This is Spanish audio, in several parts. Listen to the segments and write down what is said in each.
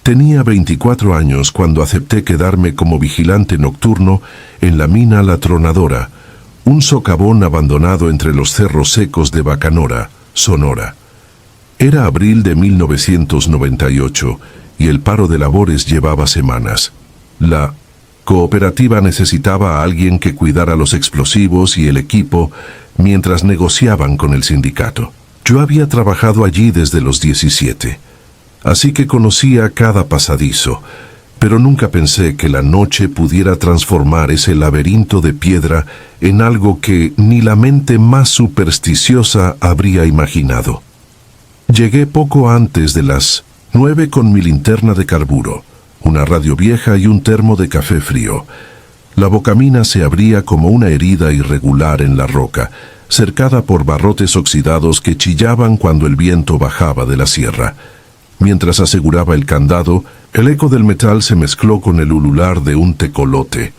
Tenía 24 años cuando acepté quedarme como vigilante nocturno en la mina La Tronadora, un socavón abandonado entre los cerros secos de Bacanora, Sonora. Era abril de 1998 y el paro de labores llevaba semanas. La cooperativa necesitaba a alguien que cuidara los explosivos y el equipo mientras negociaban con el sindicato. Yo había trabajado allí desde los 17, así que conocía cada pasadizo, pero nunca pensé que la noche pudiera transformar ese laberinto de piedra en algo que ni la mente más supersticiosa habría imaginado. Llegué poco antes de las 9 con mi linterna de carburo, una radio vieja y un termo de café frío. La bocamina se abría como una herida irregular en la roca, cercada por barrotes oxidados que chillaban cuando el viento bajaba de la sierra. Mientras aseguraba el candado, el eco del metal se mezcló con el ulular de un tecolote,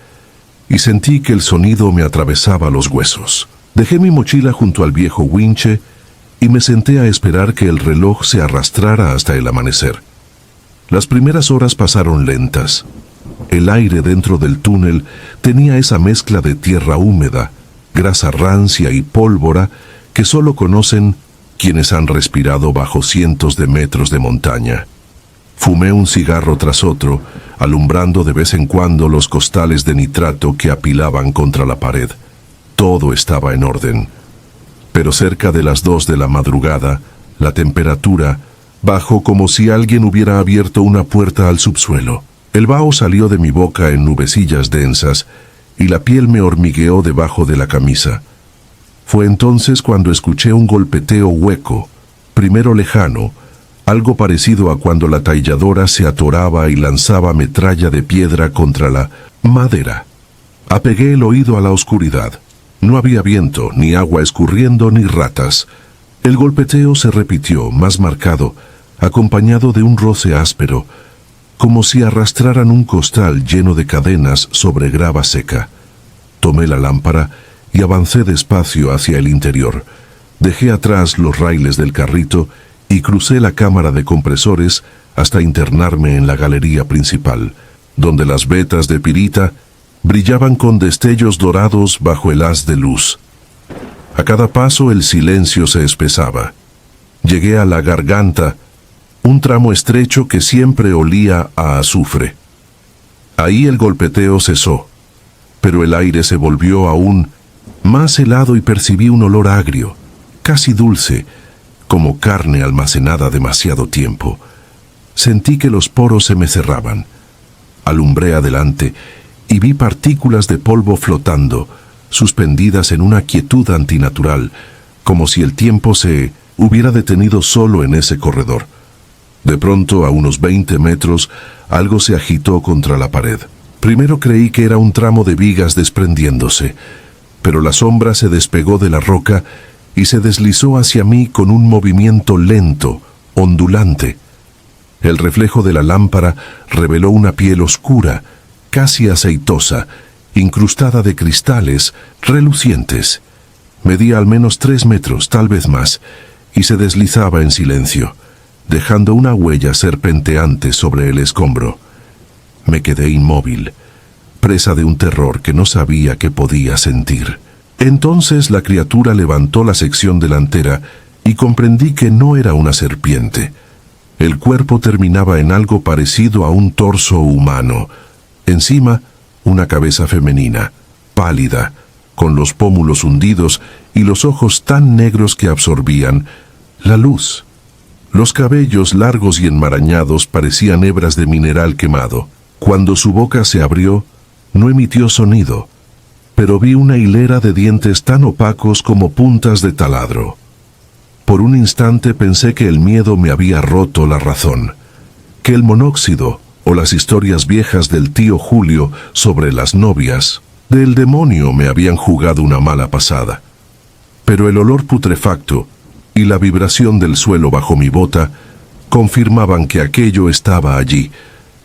y sentí que el sonido me atravesaba los huesos. Dejé mi mochila junto al viejo winche y me senté a esperar que el reloj se arrastrara hasta el amanecer. Las primeras horas pasaron lentas. El aire dentro del túnel tenía esa mezcla de tierra húmeda, grasa rancia y pólvora que solo conocen quienes han respirado bajo cientos de metros de montaña. Fumé un cigarro tras otro, alumbrando de vez en cuando los costales de nitrato que apilaban contra la pared. Todo estaba en orden. Pero cerca de las 2 de la madrugada, la temperatura bajó como si alguien hubiera abierto una puerta al subsuelo. El vaho salió de mi boca en nubecillas densas y la piel me hormigueó debajo de la camisa. Fue entonces cuando escuché un golpeteo hueco, primero lejano, algo parecido a cuando la talladora se atoraba y lanzaba metralla de piedra contra la madera. Apegué el oído a la oscuridad. No había viento, ni agua escurriendo, ni ratas. El golpeteo se repitió, más marcado, acompañado de un roce áspero, como si arrastraran un costal lleno de cadenas sobre grava seca. Tomé la lámpara y avancé despacio hacia el interior. Dejé atrás los raíles del carrito y crucé la cámara de compresores hasta internarme en la galería principal, donde las vetas de pirita brillaban con destellos dorados bajo el haz de luz. A cada paso el silencio se espesaba. Llegué a la garganta, un tramo estrecho que siempre olía a azufre. Ahí el golpeteo cesó, pero el aire se volvió aún más helado y percibí un olor agrio, casi dulce, como carne almacenada demasiado tiempo. Sentí que los poros se me cerraban. Alumbré adelante y vi partículas de polvo flotando, suspendidas en una quietud antinatural, como si el tiempo se hubiera detenido solo en ese corredor. De pronto, a unos 20 metros, algo se agitó contra la pared. Primero creí que era un tramo de vigas desprendiéndose, pero la sombra se despegó de la roca y se deslizó hacia mí con un movimiento lento, ondulante. El reflejo de la lámpara reveló una piel oscura, casi aceitosa, incrustada de cristales relucientes. Medía al menos 3 metros, tal vez más, y se deslizaba en silencio, dejando una huella serpenteante sobre el escombro. Me quedé inmóvil, presa de un terror que no sabía que podía sentir. Entonces la criatura levantó la sección delantera y comprendí que no era una serpiente. El cuerpo terminaba en algo parecido a un torso humano. Encima, una cabeza femenina, pálida, con los pómulos hundidos y los ojos tan negros que absorbían la luz. Los cabellos largos y enmarañados parecían hebras de mineral quemado. Cuando su boca se abrió, no emitió sonido, pero vi una hilera de dientes tan opacos como puntas de taladro. Por un instante pensé que el miedo me había roto la razón, que el monóxido o las historias viejas del tío Julio sobre las novias del demonio me habían jugado una mala pasada. Pero el olor putrefacto y la vibración del suelo bajo mi bota confirmaban que aquello estaba allí,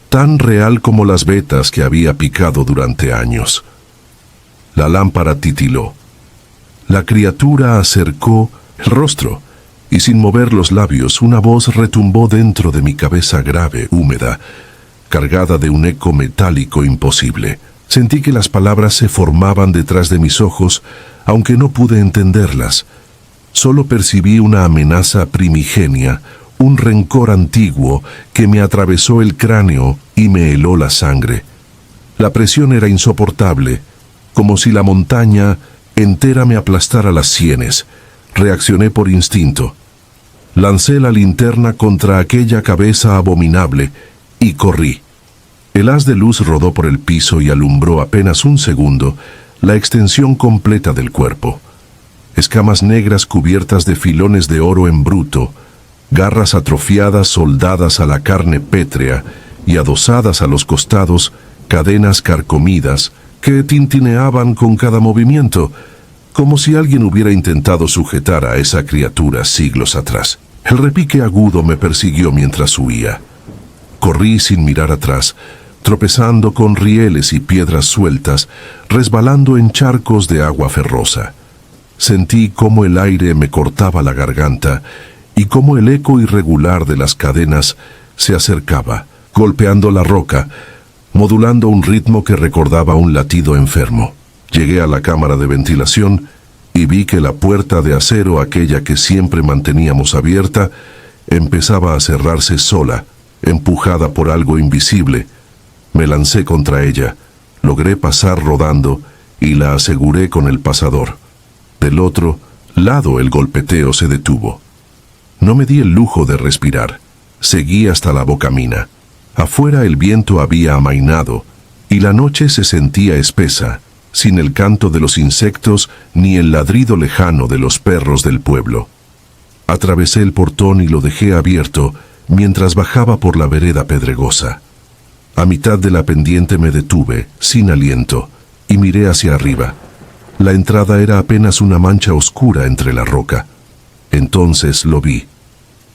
tan real como las vetas que había picado durante años. La lámpara titiló. La criatura acercó el rostro y sin mover los labios una voz retumbó dentro de mi cabeza grave, húmeda, cargada de un eco metálico imposible. Sentí que las palabras se formaban detrás de mis ojos, aunque no pude entenderlas. Solo percibí una amenaza primigenia, un rencor antiguo que me atravesó el cráneo y me heló la sangre. La presión era insoportable, como si la montaña entera me aplastara las sienes. Reaccioné por instinto. Lancé la linterna contra aquella cabeza abominable y corrí. El haz de luz rodó por el piso y alumbró apenas un segundo la extensión completa del cuerpo. Escamas negras cubiertas de filones de oro en bruto, garras atrofiadas soldadas a la carne pétrea y adosadas a los costados, cadenas carcomidas que tintineaban con cada movimiento, como si alguien hubiera intentado sujetar a esa criatura siglos atrás. El repique agudo me persiguió mientras huía. Corrí sin mirar atrás, tropezando con rieles y piedras sueltas, resbalando en charcos de agua ferrosa. Sentí cómo el aire me cortaba la garganta y cómo el eco irregular de las cadenas se acercaba, golpeando la roca, modulando un ritmo que recordaba un latido enfermo. Llegué a la cámara de ventilación y vi que la puerta de acero, aquella que siempre manteníamos abierta, empezaba a cerrarse sola, empujada por algo invisible. Me lancé contra ella, logré pasar rodando y la aseguré con el pasador. Del otro lado el golpeteo se detuvo. No me di el lujo de respirar. Seguí hasta la bocamina. Afuera el viento había amainado y la noche se sentía espesa, sin el canto de los insectos ni el ladrido lejano de los perros del pueblo. Atravesé el portón y lo dejé abierto mientras bajaba por la vereda pedregosa. A mitad de la pendiente me detuve, sin aliento, y miré hacia arriba. La entrada era apenas una mancha oscura entre la roca. Entonces lo vi.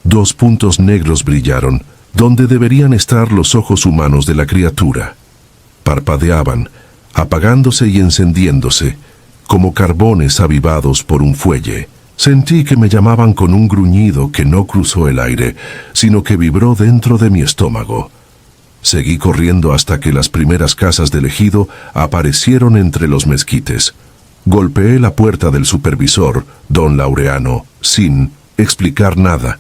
2 puntos negros brillaron, donde deberían estar los ojos humanos de la criatura. Parpadeaban, apagándose y encendiéndose, como carbones avivados por un fuelle. Sentí que me llamaban con un gruñido que no cruzó el aire, sino que vibró dentro de mi estómago. Seguí corriendo hasta que las primeras casas del ejido aparecieron entre los mezquites. Golpeé la puerta del supervisor, don Laureano, sin explicar nada,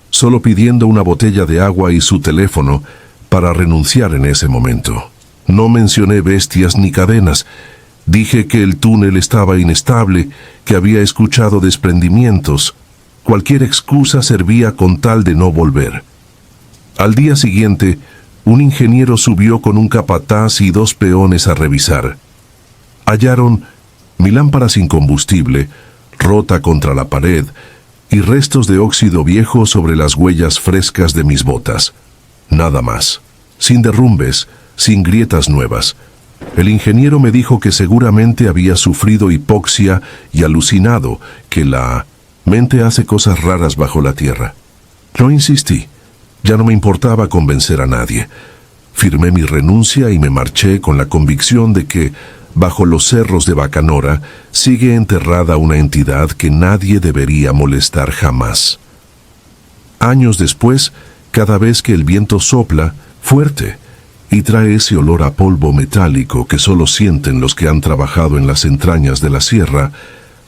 solo pidiendo una botella de agua y su teléfono para renunciar en ese momento. No mencioné bestias ni cadenas. Dije que el túnel estaba inestable, que había escuchado desprendimientos. Cualquier excusa servía con tal de no volver. Al día siguiente, un ingeniero subió con un capataz y 2 peones a revisar. Hallaron mi lámpara sin combustible, rota contra la pared, y restos de óxido viejo sobre las huellas frescas de mis botas. Nada más. Sin derrumbes, sin grietas nuevas. El ingeniero me dijo que seguramente había sufrido hipoxia y alucinado, que la mente hace cosas raras bajo la tierra. No insistí. Ya no me importaba convencer a nadie. Firmé mi renuncia y me marché con la convicción de que, bajo los cerros de Bacanora, sigue enterrada una entidad que nadie debería molestar jamás. Años después, cada vez que el viento sopla, fuerte, y trae ese olor a polvo metálico que solo sienten los que han trabajado en las entrañas de la sierra,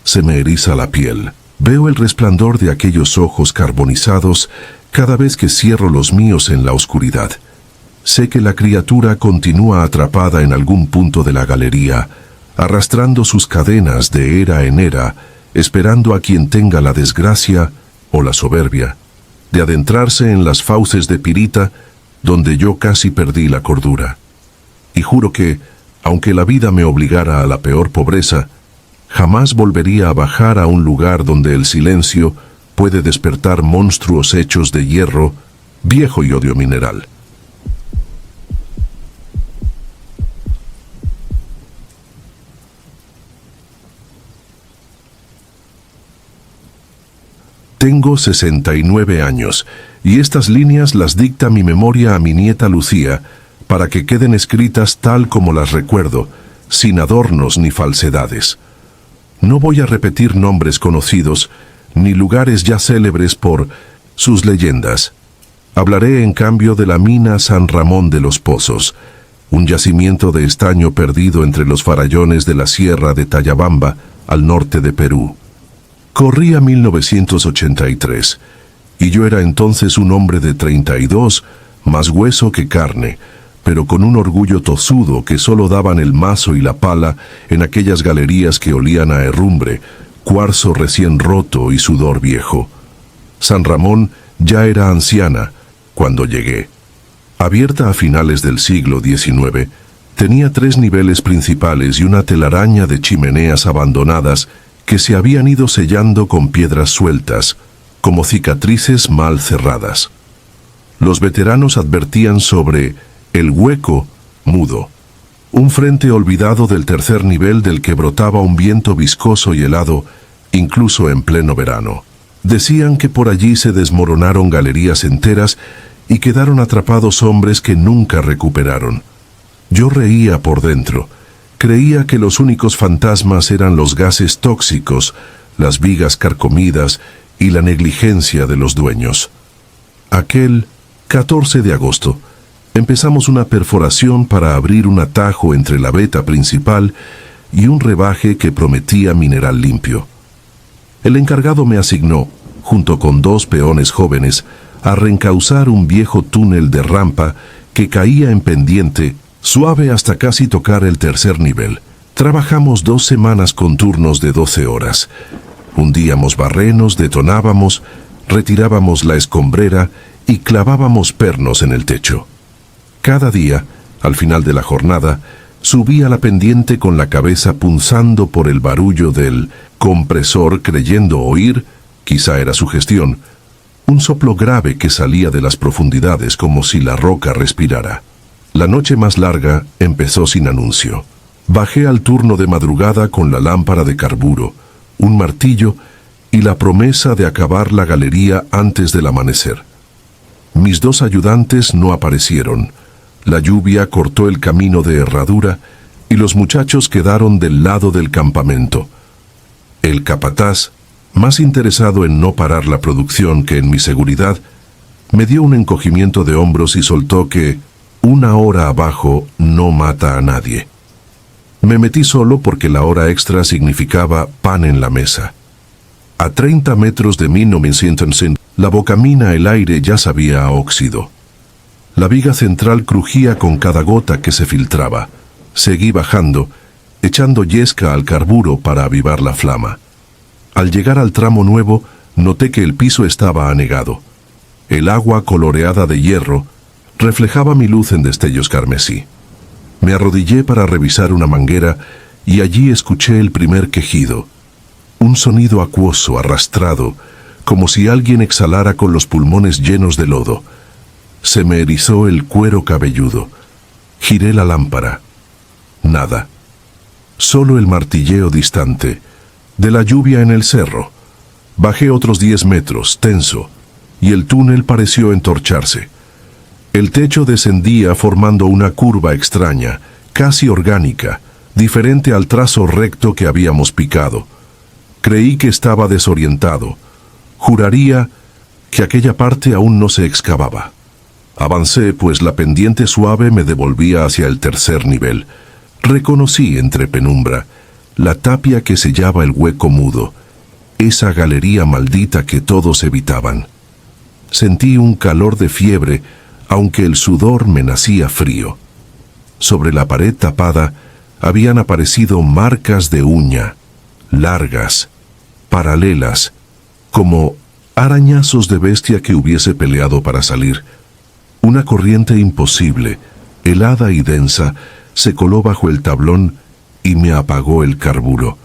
se me eriza la piel. Veo el resplandor de aquellos ojos carbonizados cada vez que cierro los míos en la oscuridad. Sé que la criatura continúa atrapada en algún punto de la galería, arrastrando sus cadenas de era en era, esperando a quien tenga la desgracia o la soberbia de adentrarse en las fauces de Pirita, donde yo casi perdí la cordura. Y juro que, aunque la vida me obligara a la peor pobreza, jamás volvería a bajar a un lugar donde el silencio puede despertar monstruos hechos de hierro, viejo y odio mineral. Tengo 69 años, y estas líneas las dicta mi memoria a mi nieta Lucía, para que queden escritas tal como las recuerdo, sin adornos ni falsedades. No voy a repetir nombres conocidos, ni lugares ya célebres por sus leyendas. Hablaré en cambio de la mina San Ramón de los Pozos, un yacimiento de estaño perdido entre los farallones de la sierra de Tayabamba, al norte de Perú. Corría 1983, y yo era entonces un hombre de 32, más hueso que carne, pero con un orgullo tozudo que solo daban el mazo y la pala en aquellas galerías que olían a herrumbre, cuarzo recién roto y sudor viejo. San Ramón ya era anciana cuando llegué. Abierta a finales del siglo XIX, tenía 3 niveles principales y una telaraña de chimeneas abandonadas que se habían ido sellando con piedras sueltas, como cicatrices mal cerradas. Los veteranos advertían sobre el hueco mudo, un frente olvidado del tercer nivel del que brotaba un viento viscoso y helado, incluso en pleno verano. Decían que por allí se desmoronaron galerías enteras y quedaron atrapados hombres que nunca recuperaron. Yo reía por dentro. Creía que los únicos fantasmas eran los gases tóxicos, las vigas carcomidas y la negligencia de los dueños. Aquel 14 de agosto, empezamos una perforación para abrir un atajo entre la veta principal y un rebaje que prometía mineral limpio. El encargado me asignó, junto con 2 peones jóvenes, a reencauzar un viejo túnel de rampa que caía en pendiente, suave hasta casi tocar el tercer nivel. Trabajamos 2 semanas con turnos de 12 horas. Hundíamos barrenos, detonábamos, retirábamos la escombrera y clavábamos pernos en el techo. Cada día, al final de la jornada, subía la pendiente con la cabeza punzando por el barullo del compresor, creyendo oír, quizá era su gestión, un soplo grave que salía de las profundidades como si la roca respirara. La noche más larga empezó sin anuncio. Bajé al turno de madrugada con la lámpara de carburo, un martillo y la promesa de acabar la galería antes del amanecer. Mis 2 ayudantes no aparecieron. La lluvia cortó el camino de herradura y los muchachos quedaron del lado del campamento. El capataz, más interesado en no parar la producción que en mi seguridad, me dio un encogimiento de hombros y soltó que 1 hora abajo no mata a nadie. Me metí solo porque la hora extra significaba pan en la mesa. A 30 metros de mí no me siento en la bocamina, el aire ya sabía a óxido. La viga central crujía con cada gota que se filtraba. Seguí bajando, echando yesca al carburo para avivar la flama. Al llegar al tramo nuevo, noté que el piso estaba anegado. El agua coloreada de hierro reflejaba mi luz en destellos carmesí. Me arrodillé para revisar una manguera y allí escuché el primer quejido. Un sonido acuoso, arrastrado, como si alguien exhalara con los pulmones llenos de lodo. Se me erizó el cuero cabelludo. Giré la lámpara. Nada. Solo el martilleo distante de la lluvia en el cerro. Bajé otros 10 metros, tenso, y el túnel pareció entorcharse. El techo descendía formando una curva extraña, casi orgánica, diferente al trazo recto que habíamos picado. Creí que estaba desorientado. Juraría que aquella parte aún no se excavaba. Avancé, pues la pendiente suave me devolvía hacia el tercer nivel. Reconocí entre penumbra la tapia que sellaba el hueco mudo, esa galería maldita que todos evitaban. Sentí un calor de fiebre, aunque el sudor me nacía frío. Sobre la pared tapada habían aparecido marcas de uña, largas, paralelas, como arañazos de bestia que hubiese peleado para salir. Una corriente imposible, helada y densa, se coló bajo el tablón y me apagó el carburo.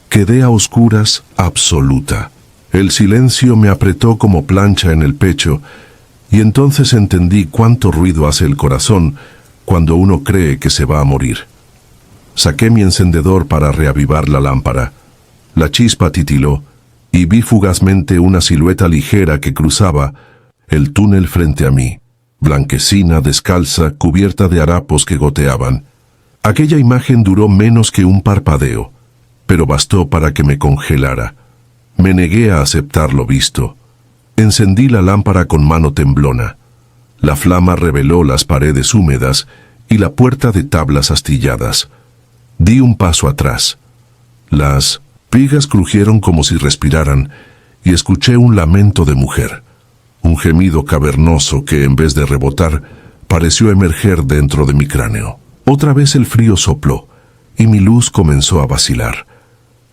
Quedé a oscuras absoluta. El silencio me apretó como plancha en el pecho, y entonces entendí cuánto ruido hace el corazón cuando uno cree que se va a morir. Saqué mi encendedor para reavivar la lámpara. La chispa titiló, y vi fugazmente una silueta ligera que cruzaba el túnel frente a mí, blanquecina, descalza, cubierta de harapos que goteaban. Aquella imagen duró menos que un parpadeo, pero bastó para que me congelara. Me negué a aceptar lo visto. Encendí la lámpara con mano temblona. La flama reveló las paredes húmedas y la puerta de tablas astilladas. Di un paso atrás. Las vigas crujieron como si respiraran y escuché un lamento de mujer. Un gemido cavernoso que, en vez de rebotar, pareció emerger dentro de mi cráneo. Otra vez el frío sopló y mi luz comenzó a vacilar.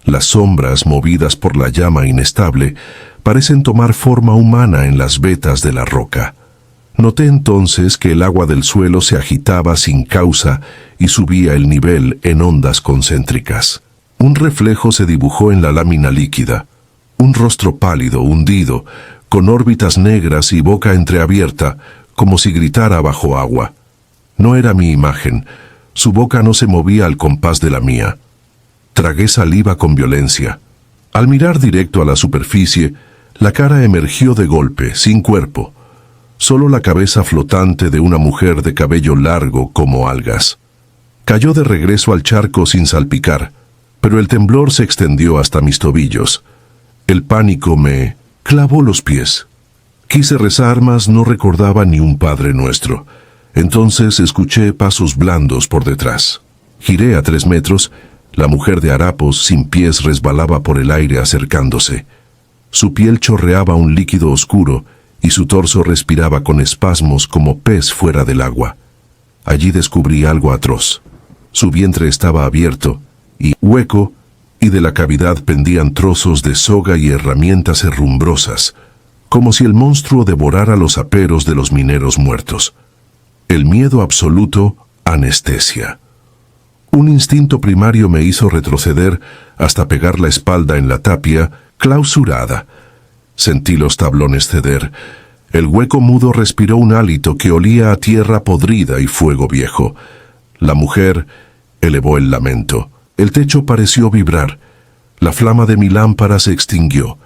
Las sombras, movidas por la llama inestable, parecen tomar forma humana en las vetas de la roca. Noté entonces que el agua del suelo se agitaba sin causa y subía el nivel en ondas concéntricas. Un reflejo se dibujó en la lámina líquida. Un rostro pálido, hundido, con órbitas negras y boca entreabierta, como si gritara bajo agua. No era mi imagen. Su boca no se movía al compás de la mía. Tragué saliva con violencia. Al mirar directo a la superficie, la cara emergió de golpe, sin cuerpo. Solo la cabeza flotante de una mujer de cabello largo como algas. Cayó de regreso al charco sin salpicar, pero el temblor se extendió hasta mis tobillos. El pánico me clavó los pies. Quise rezar, mas no recordaba ni un Padre Nuestro. Entonces escuché pasos blandos por detrás. Giré a 3 metros. La mujer de harapos sin pies resbalaba por el aire acercándose. Su piel chorreaba un líquido oscuro y su torso respiraba con espasmos como pez fuera del agua. Allí descubrí algo atroz. Su vientre estaba abierto y hueco, y de la cavidad pendían trozos de soga y herramientas herrumbrosas, como si el monstruo devorara los aperos de los mineros muertos. El miedo absoluto, anestesia. Un instinto primario me hizo retroceder hasta pegar la espalda en la tapia, clausurada. Sentí los tablones ceder. El hueco mudo respiró un hálito que olía a tierra podrida y fuego viejo. La mujer elevó el lamento. El techo pareció vibrar. La flama de mi lámpara se extinguió,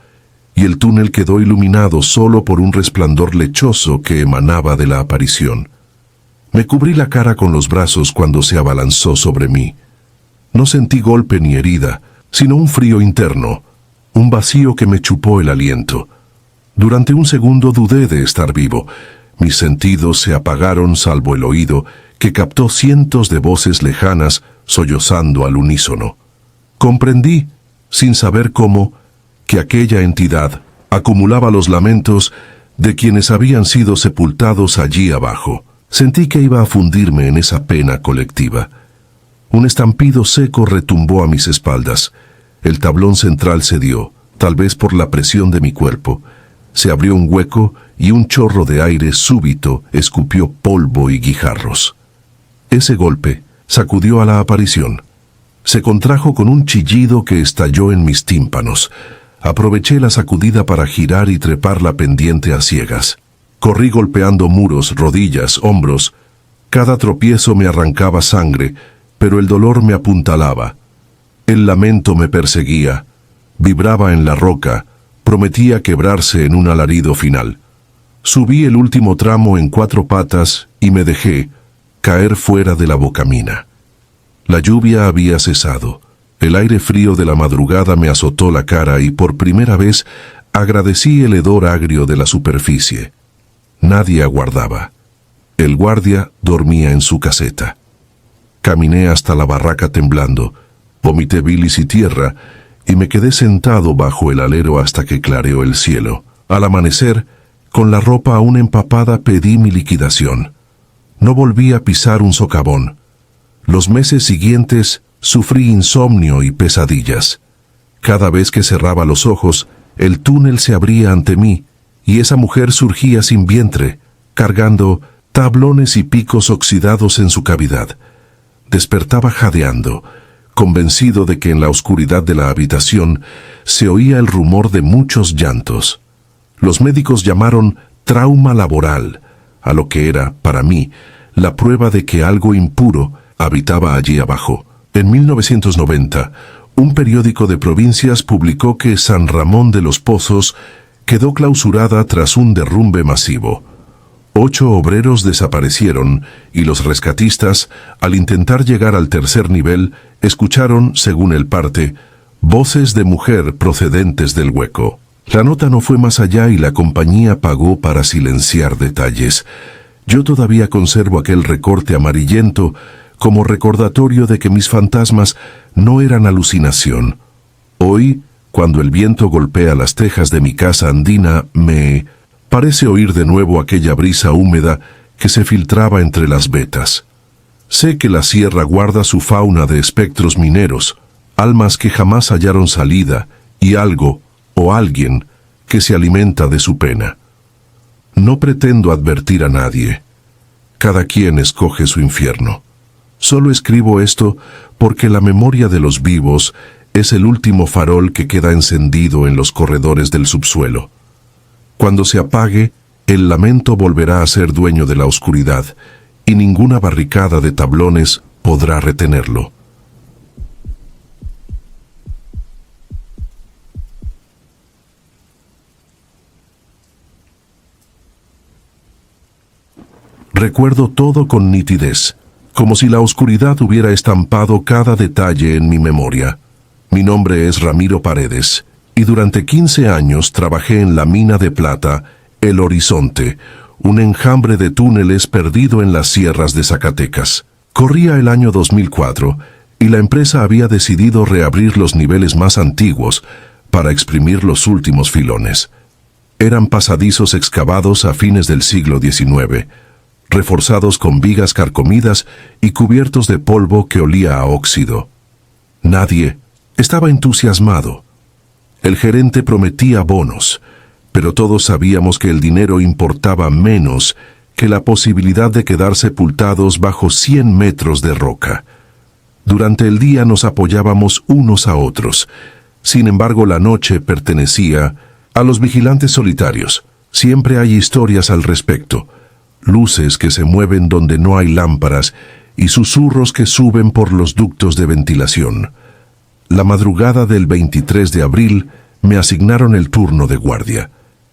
y el túnel quedó iluminado solo por un resplandor lechoso que emanaba de la aparición. Me cubrí la cara con los brazos cuando se abalanzó sobre mí. No sentí golpe ni herida, sino un frío interno, un vacío que me chupó el aliento. Durante un segundo dudé de estar vivo. Mis sentidos se apagaron salvo el oído, que captó cientos de voces lejanas sollozando al unísono. Comprendí, sin saber cómo, que aquella entidad acumulaba los lamentos de quienes habían sido sepultados allí abajo. Sentí que iba a fundirme en esa pena colectiva. Un estampido seco retumbó a mis espaldas. El tablón central cedió, tal vez por la presión de mi cuerpo. Se abrió un hueco y un chorro de aire súbito escupió polvo y guijarros. Ese golpe sacudió a la aparición. Se contrajo con un chillido que estalló en mis tímpanos. Aproveché la sacudida para girar y trepar la pendiente a ciegas. Corrí golpeando muros, rodillas, hombros. Cada tropiezo me arrancaba sangre, pero el dolor me apuntalaba. El lamento me perseguía. Vibraba en la roca, prometía quebrarse en un alarido final. Subí el último tramo en 4 patas y me dejé caer fuera de la bocamina. La lluvia había cesado. El aire frío de la madrugada me azotó la cara y por primera vez agradecí el hedor agrio de la superficie. Nadie aguardaba. El guardia dormía en su caseta. Caminé hasta la barraca temblando, vomité bilis y tierra y me quedé sentado bajo el alero hasta que clareó el cielo. Al amanecer, con la ropa aún empapada, pedí mi liquidación. No volví a pisar un socavón. Los meses siguientes sufrí insomnio y pesadillas. Cada vez que cerraba los ojos, el túnel se abría ante mí y esa mujer surgía sin vientre, cargando tablones y picos oxidados en su cavidad. Despertaba jadeando, convencido de que en la oscuridad de la habitación se oía el rumor de muchos llantos. Los médicos llamaron trauma laboral, a lo que era, para mí, la prueba de que algo impuro habitaba allí abajo. En 1990, un periódico de provincias publicó que San Ramón de los Pozos quedó clausurada tras un derrumbe masivo. 8 obreros desaparecieron y los rescatistas, al intentar llegar al tercer nivel, escucharon, según el parte, Voces de mujer procedentes del hueco. La nota no fue más allá y la compañía pagó para silenciar detalles. Yo todavía conservo aquel recorte amarillento como recordatorio de que mis fantasmas no eran alucinación. Hoy, cuando el viento golpea las tejas de mi casa andina, me parece oír de nuevo aquella brisa húmeda que se filtraba entre las vetas. Sé que la sierra guarda su fauna de espectros mineros, almas que jamás hallaron salida, y algo, o alguien, que se alimenta de su pena. No pretendo advertir a nadie. Cada quien escoge su infierno. Solo escribo esto porque la memoria de los vivos es el último farol que queda encendido en los corredores del subsuelo. Cuando se apague, el lamento volverá a ser dueño de la oscuridad, y ninguna barricada de tablones podrá retenerlo. Recuerdo todo con nitidez, como si la oscuridad hubiera estampado cada detalle en mi memoria. Mi nombre es Ramiro Paredes, y durante 15 años trabajé en la mina de plata El Horizonte, un enjambre de túneles perdido en las sierras de Zacatecas. Corría el año 2004, y la empresa había decidido reabrir los niveles más antiguos para exprimir los últimos filones. Eran pasadizos excavados a fines del siglo XIX, reforzados con vigas carcomidas y cubiertos de polvo que olía a óxido. Nadie estaba entusiasmado. El gerente prometía bonos, pero todos sabíamos que el dinero importaba menos que la posibilidad de quedar sepultados bajo 100 metros de roca. Durante el día nos apoyábamos unos a otros. Sin embargo, la noche pertenecía a los vigilantes solitarios. Siempre hay historias al respecto. Luces que se mueven donde no hay lámparas y susurros que suben por los ductos de ventilación. La madrugada del 23 de abril me asignaron el turno de guardia.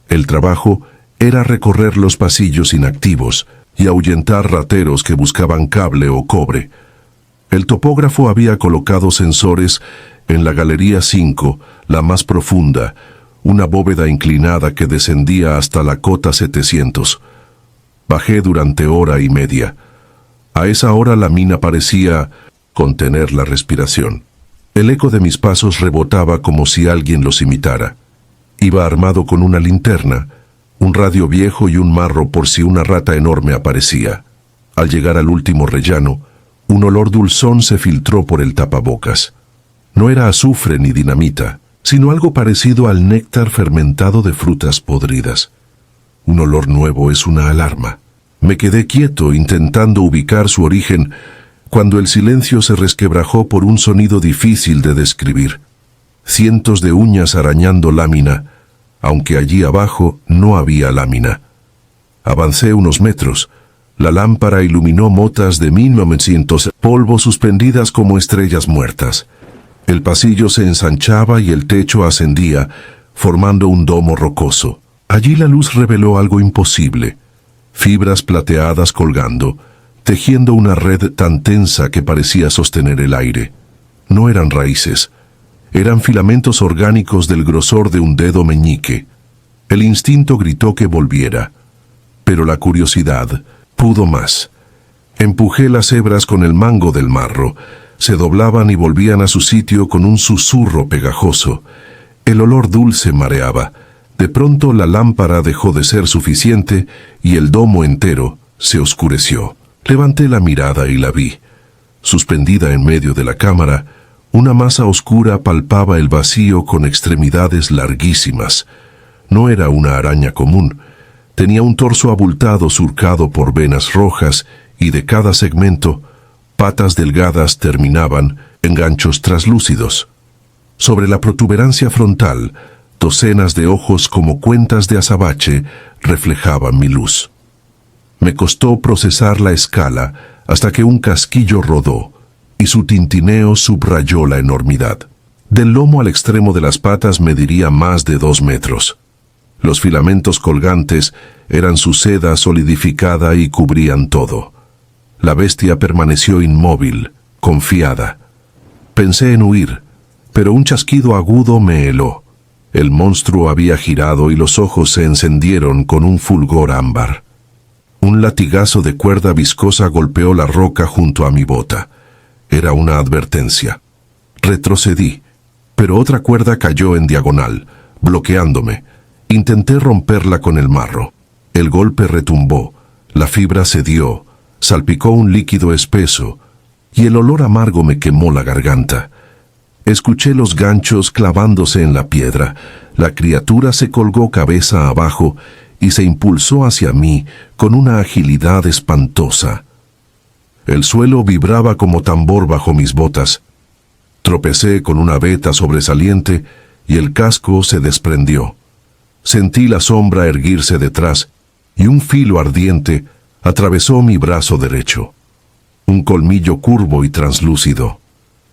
El trabajo era recorrer los pasillos inactivos y ahuyentar rateros que buscaban cable o cobre. El topógrafo había colocado sensores en la galería 5, la más profunda, una bóveda inclinada que descendía hasta la cota 700. Bajé durante hora y media. A esa hora la mina parecía contener la respiración. El eco de mis pasos rebotaba como si alguien los imitara. Iba armado con una linterna, un radio viejo y un marro por si una rata enorme aparecía. Al llegar al último rellano, un olor dulzón se filtró por el tapabocas. No era azufre ni dinamita, sino algo parecido al néctar fermentado de frutas podridas. Un olor nuevo es una alarma. Me quedé quieto intentando ubicar su origen cuando el silencio se resquebrajó por un sonido difícil de describir. Cientos de uñas arañando lámina, aunque allí abajo no había lámina. Avancé unos metros. La lámpara iluminó motas de 1900 polvo suspendidas como estrellas muertas. El pasillo se ensanchaba y el techo ascendía, formando un domo rocoso. Allí la luz reveló algo imposible. Fibras plateadas colgando, tejiendo una red tan tensa que parecía sostener el aire. No eran raíces. Eran filamentos orgánicos del grosor de un dedo meñique. El instinto gritó que volviera, pero la curiosidad pudo más. Empujé las hebras con el mango del marro. Se doblaban y volvían a su sitio con un susurro pegajoso. El olor dulce mareaba. De pronto la lámpara dejó de ser suficiente y el domo entero se oscureció. Levanté la mirada y la vi. Suspendida en medio de la cámara, una masa oscura palpaba el vacío con extremidades larguísimas. No era una araña común. Tenía un torso abultado surcado por venas rojas y de cada segmento, patas delgadas terminaban en ganchos traslúcidos. Sobre la protuberancia frontal, docenas de ojos como cuentas de azabache reflejaban mi luz. Me costó procesar la escala hasta que un casquillo rodó y su tintineo subrayó la enormidad. Del lomo al extremo de las patas mediría más de 2 metros. Los filamentos colgantes eran su seda solidificada y cubrían todo. La bestia permaneció inmóvil, confiada. Pensé en huir, pero un chasquido agudo me heló. El monstruo había girado y los ojos se encendieron con un fulgor ámbar. Un latigazo de cuerda viscosa golpeó la roca junto a mi bota. Era una advertencia. Retrocedí, pero otra cuerda cayó en diagonal, bloqueándome. Intenté romperla con el marro. El golpe retumbó, la fibra cedió, salpicó un líquido espeso, y el olor amargo me quemó la garganta. Escuché los ganchos clavándose en la piedra. La criatura se colgó cabeza abajo y se impulsó hacia mí con una agilidad espantosa. El suelo vibraba como tambor bajo mis botas. Tropecé con una veta sobresaliente y el casco se desprendió. Sentí la sombra erguirse detrás y un filo ardiente atravesó mi brazo derecho. Un colmillo curvo y translúcido.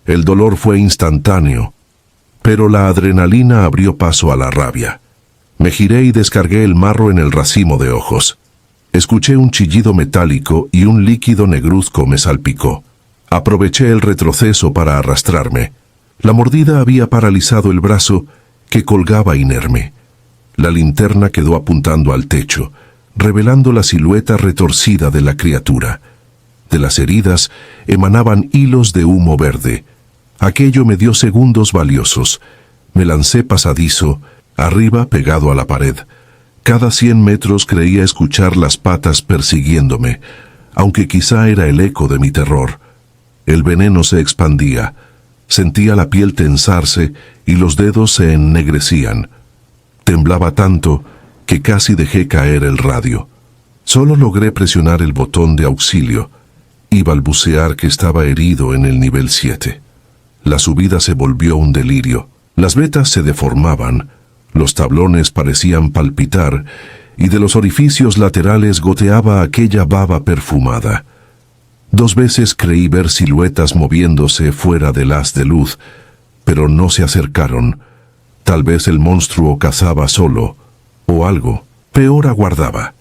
El dolor fue instantáneo, pero la adrenalina abrió paso a la rabia. Me giré y descargué el marro en el racimo de ojos. Escuché un chillido metálico y un líquido negruzco me salpicó. Aproveché el retroceso para arrastrarme. La mordida había paralizado el brazo, que colgaba inerme. La linterna quedó apuntando al techo, revelando la silueta retorcida de la criatura. De las heridas emanaban hilos de humo verde. Aquello me dio segundos valiosos. Me lancé pasadizo, arriba pegado a la pared. Cada 100 metros creía escuchar las patas persiguiéndome, aunque quizá era el eco de mi terror. El veneno se expandía. Sentía la piel tensarse y los dedos se ennegrecían. Temblaba tanto que casi dejé caer el radio. Solo logré presionar el botón de auxilio y balbucear que estaba herido en el nivel 7. La subida se volvió un delirio. Las vetas se deformaban, los tablones parecían palpitar, y de los orificios laterales goteaba aquella baba perfumada. 2 veces creí ver siluetas moviéndose fuera del haz de luz, pero no se acercaron. Tal vez el monstruo cazaba solo, o algo peor aguardaba.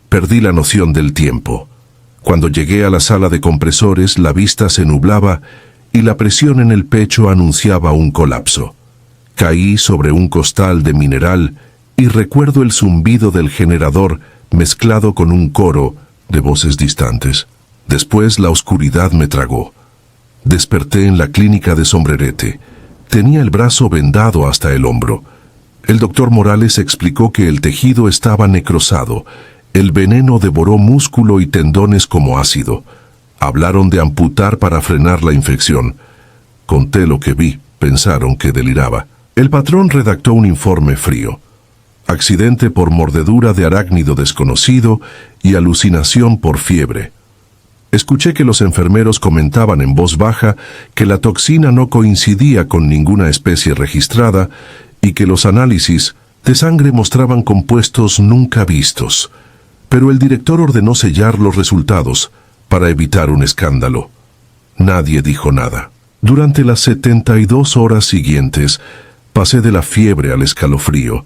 Perdí la noción del tiempo. Cuando llegué a la sala de compresores, la vista se nublaba y la presión en el pecho anunciaba un colapso. Caí sobre un costal de mineral y recuerdo el zumbido del generador mezclado con un coro de voces distantes. Después la oscuridad me tragó. Desperté en la clínica de Sombrerete. Tenía el brazo vendado hasta el hombro. El doctor Morales explicó que el tejido estaba necrosado. El veneno devoró músculo y tendones como ácido. Hablaron de amputar para frenar la infección. Conté lo que vi. Pensaron que deliraba. El patrón redactó un informe frío. Accidente por mordedura de arácnido desconocido y alucinación por fiebre. Escuché que los enfermeros comentaban en voz baja que la toxina no coincidía con ninguna especie registrada y que los análisis de sangre mostraban compuestos nunca vistos. Pero el director ordenó sellar los resultados para evitar un escándalo. Nadie dijo nada. Durante las 72 horas siguientes, pasé de la fiebre al escalofrío,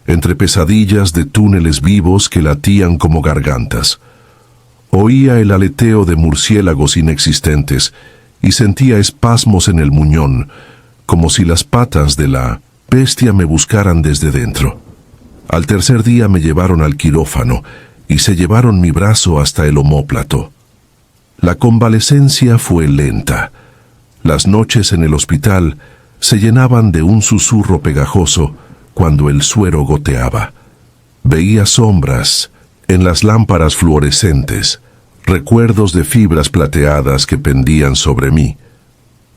entre pesadillas de túneles vivos que latían como gargantas. Oía el aleteo de murciélagos inexistentes y sentía espasmos en el muñón, como si las patas de la bestia me buscaran desde dentro. Al tercer día me llevaron al quirófano y se llevaron mi brazo hasta el omóplato. La convalecencia fue lenta. Las noches en el hospital se llenaban de un susurro pegajoso cuando el suero goteaba. Veía sombras en las lámparas fluorescentes, recuerdos de fibras plateadas que pendían sobre mí.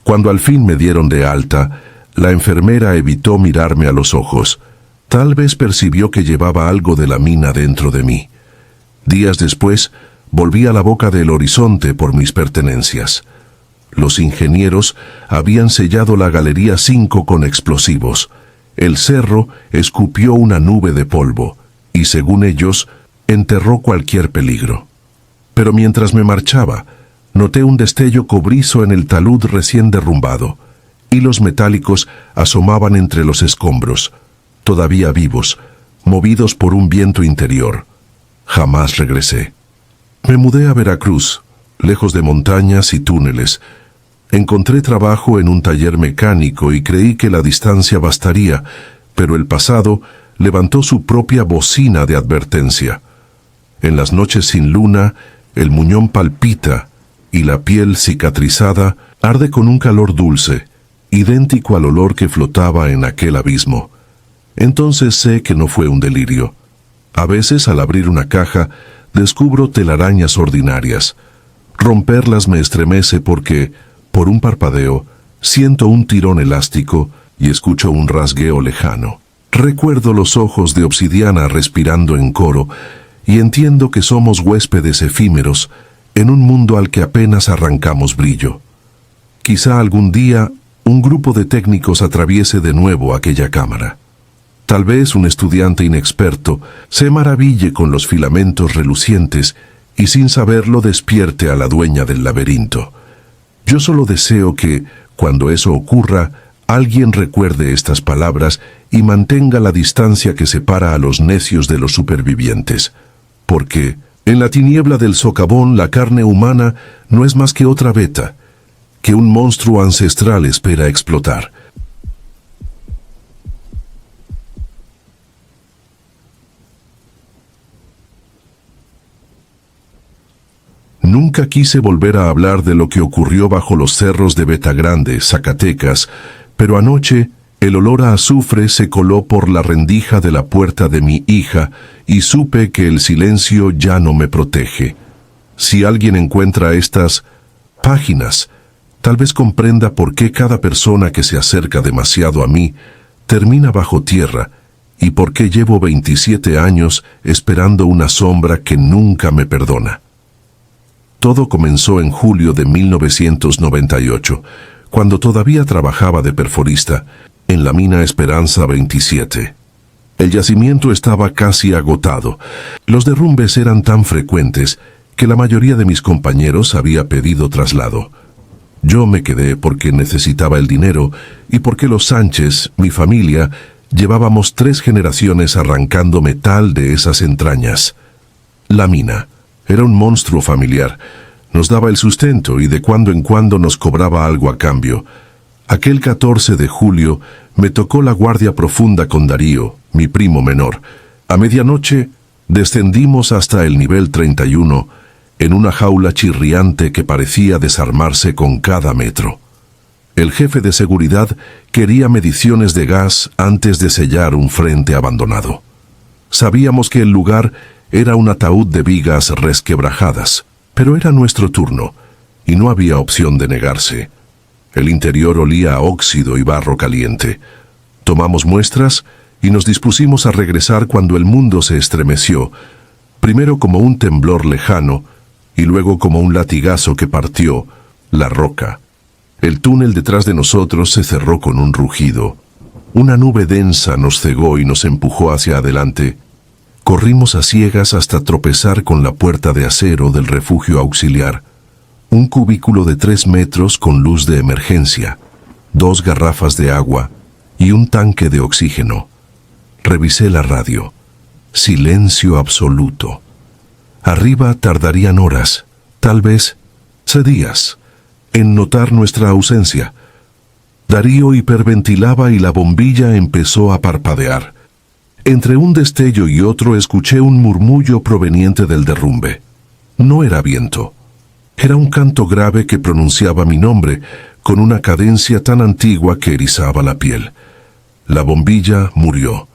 Cuando al fin me dieron de alta, la enfermera evitó mirarme a los ojos. Tal vez percibió que llevaba algo de la mina dentro de mí. Días después, volví a la boca del horizonte por mis pertenencias. Los ingenieros habían sellado la Galería 5 con explosivos. El cerro escupió una nube de polvo y, según ellos, enterró cualquier peligro. Pero mientras me marchaba, noté un destello cobrizo en el talud recién derrumbado. Hilos metálicos asomaban entre los escombros, todavía vivos, movidos por un viento interior. Jamás regresé. Me mudé a Veracruz, lejos de montañas y túneles. Encontré trabajo en un taller mecánico y creí que la distancia bastaría, pero el pasado levantó su propia bocina de advertencia. En las noches sin luna, el muñón palpita y la piel cicatrizada arde con un calor dulce, idéntico al olor que flotaba en aquel abismo. Entonces sé que no fue un delirio. A veces, al abrir una caja, descubro telarañas ordinarias. Romperlas me estremece porque, por un parpadeo, siento un tirón elástico y escucho un rasgueo lejano. Recuerdo los ojos de obsidiana respirando en coro y entiendo que somos huéspedes efímeros en un mundo al que apenas arrancamos brillo. Quizá algún día un grupo de técnicos atraviese de nuevo aquella cámara. Tal vez un estudiante inexperto se maraville con los filamentos relucientes y sin saberlo despierte a la dueña del laberinto. Yo solo deseo que, cuando eso ocurra, alguien recuerde estas palabras y mantenga la distancia que separa a los necios de los supervivientes. Porque, en la tiniebla del socavón, la carne humana no es más que otra veta, que un monstruo ancestral espera explotar. Nunca quise volver a hablar de lo que ocurrió bajo los cerros de Betagrande, Zacatecas, pero anoche el olor a azufre se coló por la rendija de la puerta de mi hija y supe que el silencio ya no me protege. Si alguien encuentra estas páginas, tal vez comprenda por qué cada persona que se acerca demasiado a mí termina bajo tierra y por qué llevo 27 años esperando una sombra que nunca me perdona. Todo comenzó en julio de 1998, cuando todavía trabajaba de perforista en la mina Esperanza 27. El yacimiento estaba casi agotado. Los derrumbes eran tan frecuentes que la mayoría de mis compañeros había pedido traslado. Yo me quedé porque necesitaba el dinero y porque los Sánchez, mi familia, llevábamos 3 generaciones arrancando metal de esas entrañas. La mina era un monstruo familiar. Nos daba el sustento y de cuando en cuando nos cobraba algo a cambio. Aquel 14 de julio me tocó la guardia profunda con Darío, mi primo menor. A medianoche descendimos hasta el nivel 31, en una jaula chirriante que parecía desarmarse con cada metro. El jefe de seguridad quería mediciones de gas antes de sellar un frente abandonado. Sabíamos que el lugar era un ataúd de vigas resquebrajadas, pero era nuestro turno, y no había opción de negarse. El interior olía a óxido y barro caliente. Tomamos muestras y nos dispusimos a regresar cuando el mundo se estremeció, primero como un temblor lejano, y luego como un latigazo que partió la roca. El túnel detrás de nosotros se cerró con un rugido. Una nube densa nos cegó y nos empujó hacia adelante. Corrimos a ciegas hasta tropezar con la puerta de acero del refugio auxiliar. Un cubículo de 3 metros con luz de emergencia, 2 garrafas de agua y un tanque de oxígeno. Revisé la radio. Silencio absoluto. Arriba tardarían horas, tal vez días, en notar nuestra ausencia. Darío hiperventilaba y la bombilla empezó a parpadear. Entre un destello y otro escuché un murmullo proveniente del derrumbe. No era viento. Era un canto grave que pronunciaba mi nombre, con una cadencia tan antigua que erizaba la piel. La bombilla murió.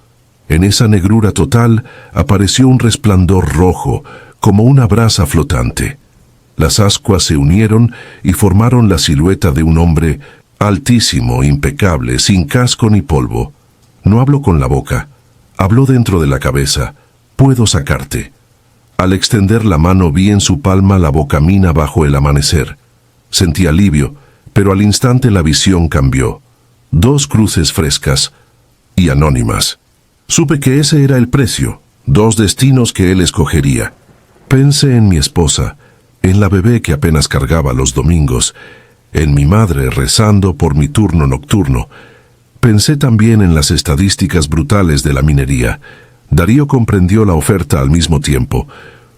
En esa negrura total apareció un resplandor rojo, como una brasa flotante. Las ascuas se unieron y formaron la silueta de un hombre altísimo, impecable, sin casco ni polvo. No habló con la boca. Habló dentro de la cabeza. Puedo sacarte. Al extender la mano vi en su palma la bocamina bajo el amanecer. Sentí alivio, pero al instante la visión cambió. 2 cruces frescas y anónimas. Supe que ese era el precio, 2 destinos que él escogería. Pensé en mi esposa, en la bebé que apenas cargaba los domingos, en mi madre rezando por mi turno nocturno. Pensé también en las estadísticas brutales de la minería. Darío comprendió la oferta al mismo tiempo.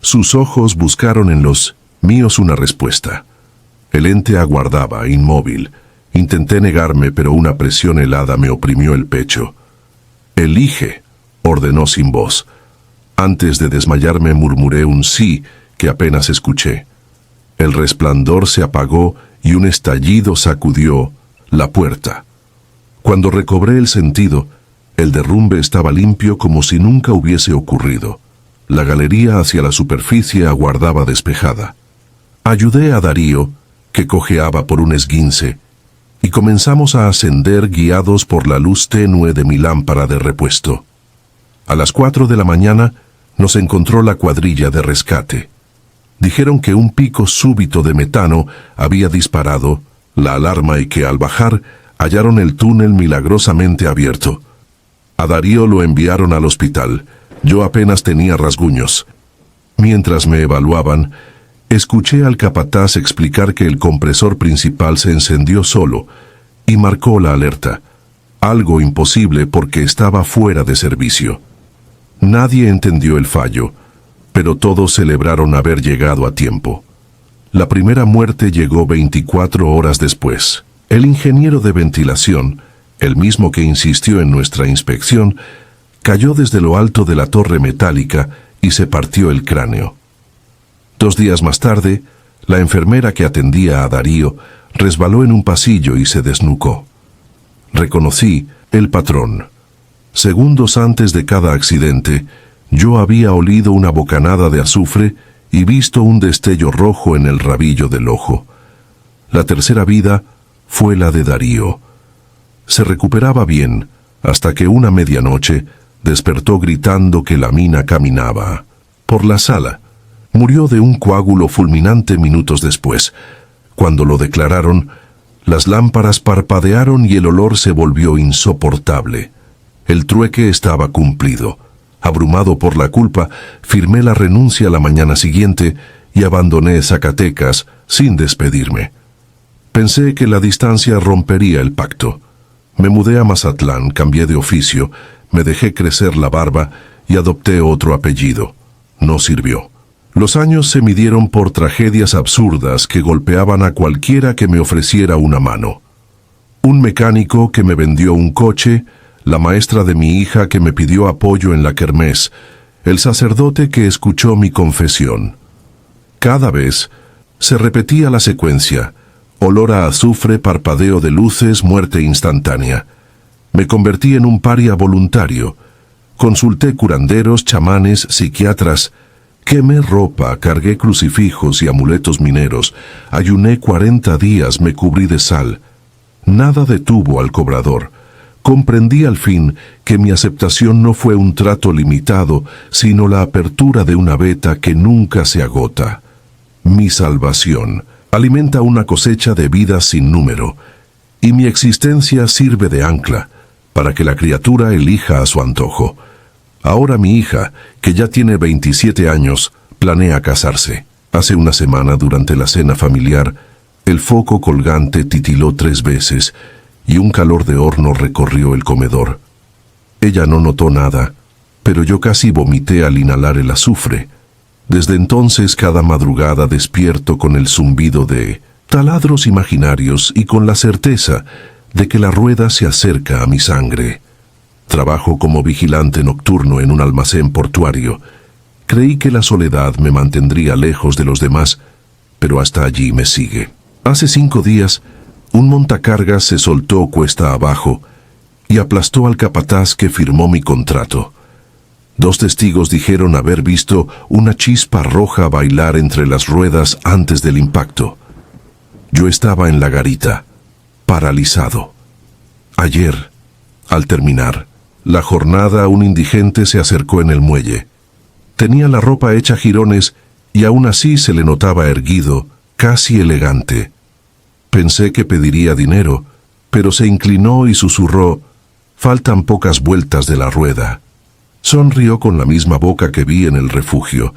Sus ojos buscaron en los míos una respuesta. El ente aguardaba, inmóvil. Intenté negarme, pero una presión helada me oprimió el pecho. «Elige», ordenó sin voz. Antes de desmayarme murmuré un sí que apenas escuché. El resplandor se apagó y un estallido sacudió la puerta. Cuando recobré el sentido, el derrumbe estaba limpio como si nunca hubiese ocurrido. La galería hacia la superficie aguardaba despejada. Ayudé a Darío, que cojeaba por un esguince, y comenzamos a ascender guiados por la luz tenue de mi lámpara de repuesto. A las 4 de la mañana nos encontró la cuadrilla de rescate. Dijeron que un pico súbito de metano había disparado la alarma y que al bajar hallaron el túnel milagrosamente abierto. A Darío lo enviaron al hospital. Yo apenas tenía rasguños. Mientras me evaluaban, escuché al capataz explicar que el compresor principal se encendió solo y marcó la alerta. Algo imposible porque estaba fuera de servicio. Nadie entendió el fallo, pero todos celebraron haber llegado a tiempo. La primera muerte llegó 24 horas después. El ingeniero de ventilación, el mismo que insistió en nuestra inspección, cayó desde lo alto de la torre metálica y se partió el cráneo. 2 días más tarde, la enfermera que atendía a Darío resbaló en un pasillo y se desnucó. Reconocí el patrón. Segundos antes de cada accidente, yo había olido una bocanada de azufre y visto un destello rojo en el rabillo del ojo. La tercera vida fue la de Darío. Se recuperaba bien, hasta que una medianoche despertó gritando que la mina caminaba por la sala. Murió de un coágulo fulminante minutos después. Cuando lo declararon, las lámparas parpadearon y el olor se volvió insoportable. El trueque estaba cumplido. Abrumado por la culpa, firmé la renuncia la mañana siguiente y abandoné Zacatecas sin despedirme. Pensé que la distancia rompería el pacto. Me mudé a Mazatlán, cambié de oficio, me dejé crecer la barba y adopté otro apellido. No sirvió. Los años se midieron por tragedias absurdas que golpeaban a cualquiera que me ofreciera una mano. Un mecánico que me vendió un coche, la maestra de mi hija que me pidió apoyo en la kermés, el sacerdote que escuchó mi confesión. Cada vez se repetía la secuencia: olor a azufre, parpadeo de luces, muerte instantánea. Me convertí en un paria voluntario. Consulté curanderos, chamanes, psiquiatras. Quemé ropa, cargué crucifijos y amuletos mineros. Ayuné 40 días, me cubrí de sal. Nada detuvo al cobrador. Comprendí al fin que mi aceptación no fue un trato limitado, sino la apertura de una veta que nunca se agota. Mi salvación alimenta una cosecha de vidas sin número, y mi existencia sirve de ancla para que la criatura elija a su antojo. Ahora mi hija, que ya tiene 27 años, planea casarse. Hace una semana, durante la cena familiar, el foco colgante titiló 3 veces y un calor de horno recorrió el comedor. Ella no notó nada, pero yo casi vomité al inhalar el azufre. Desde entonces, cada madrugada despierto con el zumbido de taladros imaginarios y con la certeza de que la rueda se acerca a mi sangre. Trabajo como vigilante nocturno en un almacén portuario. Creí que la soledad me mantendría lejos de los demás, pero hasta allí me sigue. Hace 5 días, un montacargas se soltó cuesta abajo y aplastó al capataz que firmó mi contrato. 2 testigos dijeron haber visto una chispa roja bailar entre las ruedas antes del impacto. Yo estaba en la garita, paralizado. Ayer, al terminar la jornada, un indigente se acercó en el muelle. Tenía la ropa hecha jirones y aún así se le notaba erguido, casi elegante. Pensé que pediría dinero, pero se inclinó y susurró: «Faltan pocas vueltas de la rueda». Sonrió con la misma boca que vi en el refugio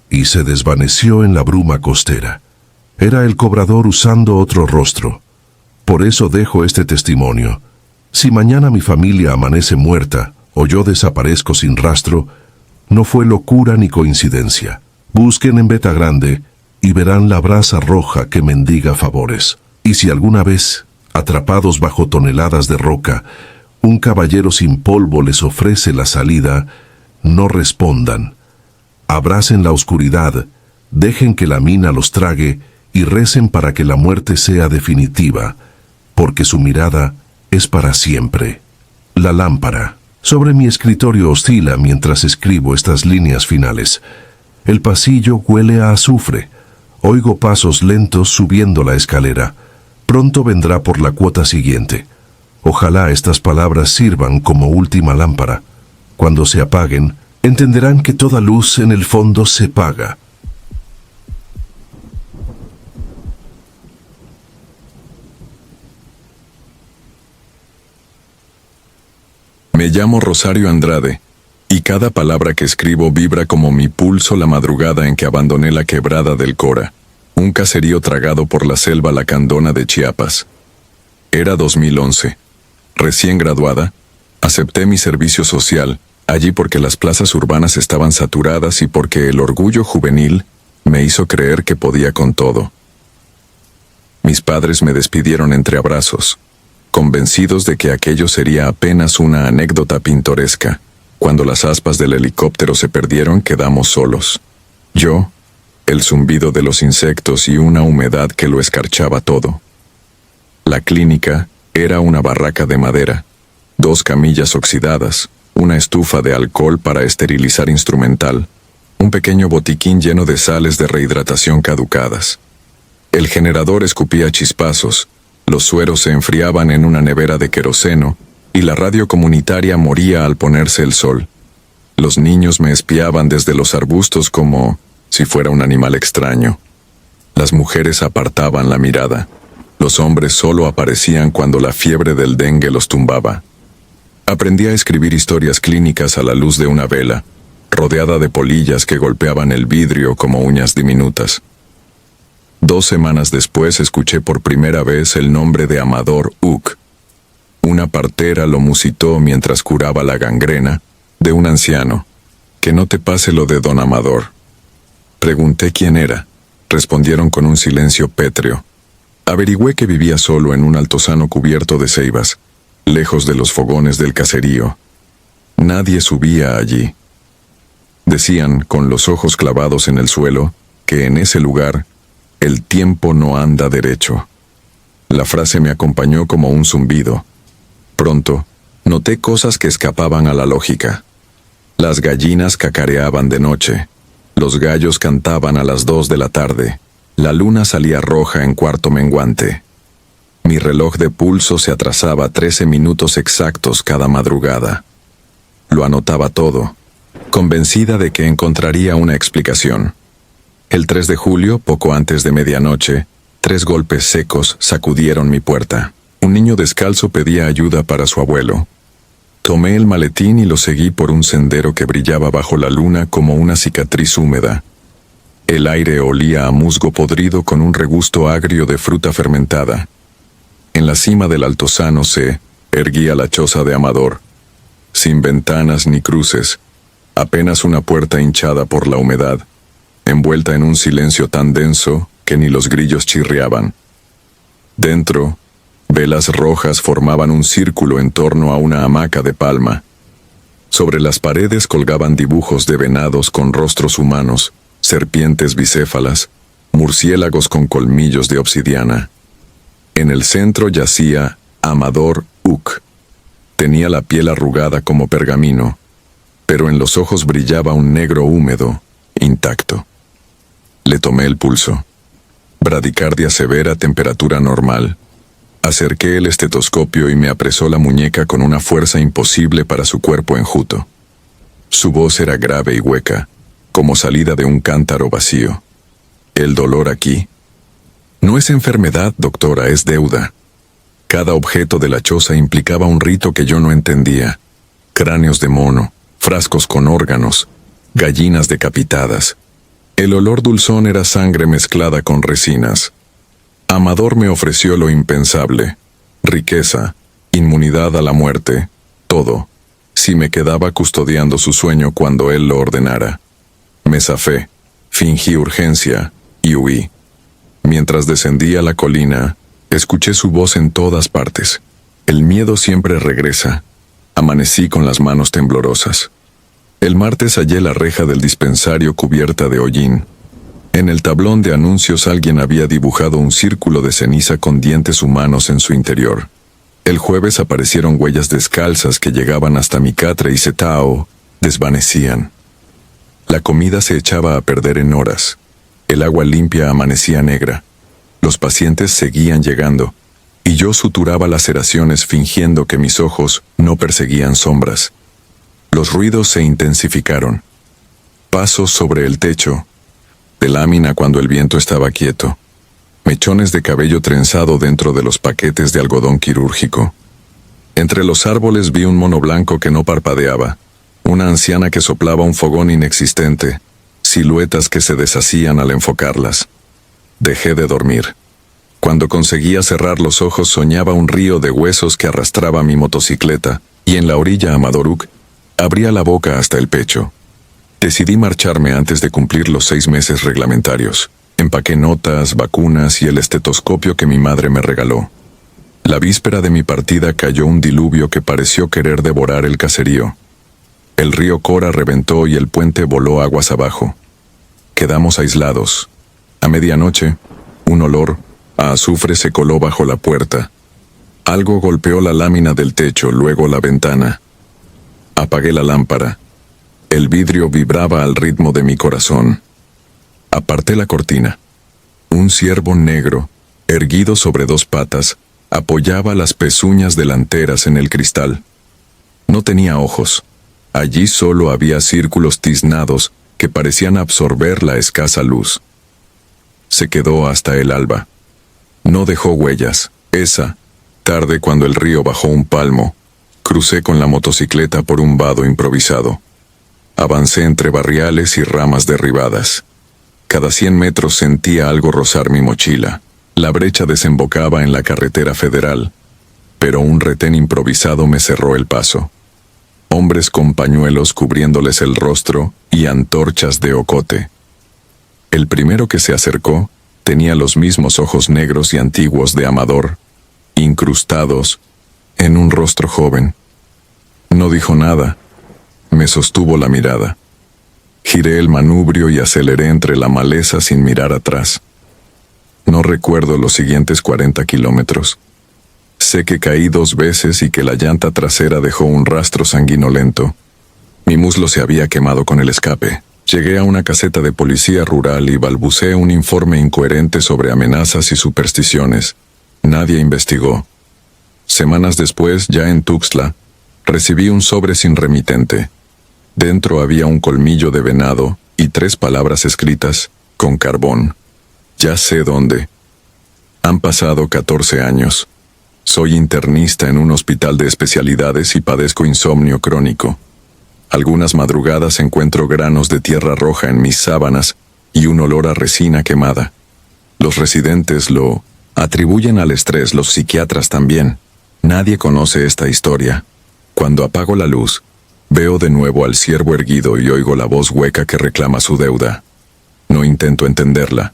y se desvaneció en la bruma costera. Era el cobrador usando otro rostro. Por eso dejo este testimonio. Si mañana mi familia amanece muerta o yo desaparezco sin rastro, no fue locura ni coincidencia. Busquen en Beta Grande y verán la brasa roja que mendiga favores. Y si alguna vez, atrapados bajo toneladas de roca, un caballero sin polvo les ofrece la salida, no respondan. Abracen la oscuridad, dejen que la mina los trague y recen para que la muerte sea definitiva, porque su mirada es para siempre. La lámpara. Sobre mi escritorio oscila mientras escribo estas líneas finales. El pasillo huele a azufre. Oigo pasos lentos subiendo la escalera. Pronto vendrá por la cuota siguiente. Ojalá estas palabras sirvan como última lámpara. Cuando se apaguen, entenderán que toda luz en el fondo se paga. Me llamo Rosario Andrade, y cada palabra que escribo vibra como mi pulso la madrugada en que abandoné la quebrada del Cora, un caserío tragado por la selva lacandona de Chiapas. Era 2011. Recién graduada, acepté mi servicio social allí porque las plazas urbanas estaban saturadas y porque el orgullo juvenil me hizo creer que podía con todo. Mis padres me despidieron entre abrazos, convencidos de que aquello sería apenas una anécdota pintoresca. Cuando las aspas del helicóptero se perdieron, quedamos solos. Yo, el zumbido de los insectos y una humedad que lo escarchaba todo. La clínica era una barraca de madera, 2 camillas oxidadas, una estufa de alcohol para esterilizar instrumental, un pequeño botiquín lleno de sales de rehidratación caducadas. El generador escupía chispazos, los sueros se enfriaban en una nevera de queroseno y la radio comunitaria moría al ponerse el sol. Los niños me espiaban desde los arbustos como si fuera un animal extraño. Las mujeres apartaban la mirada. Los hombres solo aparecían cuando la fiebre del dengue los tumbaba. Aprendí a escribir historias clínicas a la luz de una vela, rodeada de polillas que golpeaban el vidrio como uñas diminutas. 2 semanas después escuché por primera vez el nombre de Amador Uc. Una partera lo musitó mientras curaba la gangrena de un anciano. Que no te pase lo de don Amador. Pregunté quién era. Respondieron con un silencio pétreo. Averigüé que vivía solo en un altozano cubierto de ceibas, lejos de los fogones del caserío. Nadie subía allí. Decían, con los ojos clavados en el suelo, que en ese lugar el tiempo no anda derecho. La frase me acompañó como un zumbido. Pronto, noté cosas que escapaban a la lógica. Las gallinas cacareaban de noche. Los gallos cantaban a las 2 de la tarde. La luna salía roja en cuarto menguante. Mi reloj de pulso se atrasaba 13 minutos exactos cada madrugada. Lo anotaba todo, convencida de que encontraría una explicación. El 3 de julio, poco antes de medianoche, 3 golpes secos sacudieron mi puerta. Un niño descalzo pedía ayuda para su abuelo. Tomé el maletín y lo seguí por un sendero que brillaba bajo la luna como una cicatriz húmeda. El aire olía a musgo podrido con un regusto agrio de fruta fermentada. En la cima del altozano se erguía la choza de Amador, sin ventanas ni cruces, apenas una puerta hinchada por la humedad, envuelta en un silencio tan denso que ni los grillos chirriaban. Dentro, velas rojas formaban un círculo en torno a una hamaca de palma. Sobre las paredes colgaban dibujos de venados con rostros humanos, serpientes bicéfalas, murciélagos con colmillos de obsidiana. En el centro yacía Amador Uc. Tenía la piel arrugada como pergamino, pero en los ojos brillaba un negro húmedo, intacto. Le tomé el pulso. Bradicardia severa, temperatura normal. Acerqué el estetoscopio y me apresó la muñeca con una fuerza imposible para su cuerpo enjuto. Su voz era grave y hueca, como salida de un cántaro vacío. El dolor aquí. No es enfermedad, doctora, es deuda. Cada objeto de la choza implicaba un rito que yo no entendía. Cráneos de mono, frascos con órganos, gallinas decapitadas. El olor dulzón era sangre mezclada con resinas. Amador me ofreció lo impensable: riqueza, inmunidad a la muerte, todo, si me quedaba custodiando su sueño cuando él lo ordenara. Me zafé, fingí urgencia y huí. Mientras descendía la colina, escuché su voz en todas partes. El miedo siempre regresa. Amanecí con las manos temblorosas. El martes hallé la reja del dispensario cubierta de hollín. En el tablón de anuncios alguien había dibujado un círculo de ceniza con dientes humanos en su interior. El jueves aparecieron huellas descalzas que llegaban hasta mi catre y Setao, desvanecían. La comida se echaba a perder en horas. El agua limpia amanecía negra. Los pacientes seguían llegando, y yo suturaba laceraciones fingiendo que mis ojos no perseguían sombras. Los ruidos se intensificaron. Pasos sobre el techo, de lámina cuando el viento estaba quieto, mechones de cabello trenzado dentro de los paquetes de algodón quirúrgico. Entre los árboles vi un mono blanco que no parpadeaba, una anciana que soplaba un fogón inexistente, siluetas que se deshacían al enfocarlas. Dejé de dormir. Cuando conseguía cerrar los ojos soñaba un río de huesos que arrastraba mi motocicleta, y en la orilla Amadoruk abría la boca hasta el pecho. Decidí marcharme antes de cumplir los 6 meses reglamentarios. Empaqué notas, vacunas y el estetoscopio que mi madre me regaló. La víspera de mi partida cayó un diluvio que pareció querer devorar el caserío. El río Cora reventó y el puente voló aguas abajo. Quedamos aislados. A medianoche, un olor a azufre se coló bajo la puerta. Algo golpeó la lámina del techo, luego la ventana. Apagué la lámpara. El vidrio vibraba al ritmo de mi corazón. Aparté la cortina. Un ciervo negro, erguido sobre 2 patas, apoyaba las pezuñas delanteras en el cristal. No tenía ojos. Allí solo había círculos tiznados que parecían absorber la escasa luz. Se quedó hasta el alba. No dejó huellas. Esa tarde, cuando el río bajó un palmo, crucé con la motocicleta por un vado improvisado. Avancé entre barriales y ramas derribadas. Cada 100 metros sentía algo rozar mi mochila. La brecha desembocaba en la carretera federal, pero un retén improvisado me cerró el paso. Hombres con pañuelos cubriéndoles el rostro y antorchas de ocote. El primero que se acercó tenía los mismos ojos negros y antiguos de Amador, incrustados en un rostro joven. No dijo nada. Me sostuvo la mirada. Giré el manubrio y aceleré entre la maleza sin mirar atrás. No recuerdo los siguientes 40 kilómetros. Sé que caí 2 veces y que la llanta trasera dejó un rastro sanguinolento. Mi muslo se había quemado con el escape. Llegué a una caseta de policía rural y balbuceé un informe incoherente sobre amenazas y supersticiones. Nadie investigó. Semanas después, ya en Tuxtla, recibí un sobre sin remitente. Dentro había un colmillo de venado y 3 palabras escritas con carbón. Ya sé dónde. Han pasado 14 años. Soy internista en un hospital de especialidades y padezco insomnio crónico. Algunas madrugadas encuentro granos de tierra roja en mis sábanas y un olor a resina quemada. Los residentes lo atribuyen al estrés, los psiquiatras también. Nadie conoce esta historia. Cuando apago la luz, veo de nuevo al ciervo erguido y oigo la voz hueca que reclama su deuda. No intento entenderla.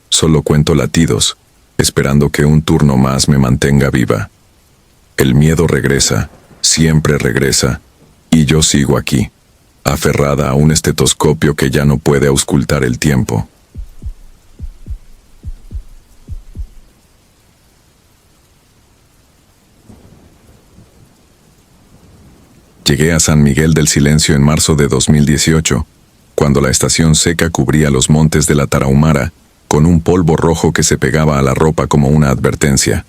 Solo cuento latidos, esperando que un turno más me mantenga viva. El miedo regresa, siempre regresa, y yo sigo aquí, aferrada a un estetoscopio que ya no puede auscultar el tiempo. Llegué a San Miguel del Silencio en marzo de 2018, cuando la estación seca cubría los montes de la Tarahumara, con un polvo rojo que se pegaba a la ropa como una advertencia.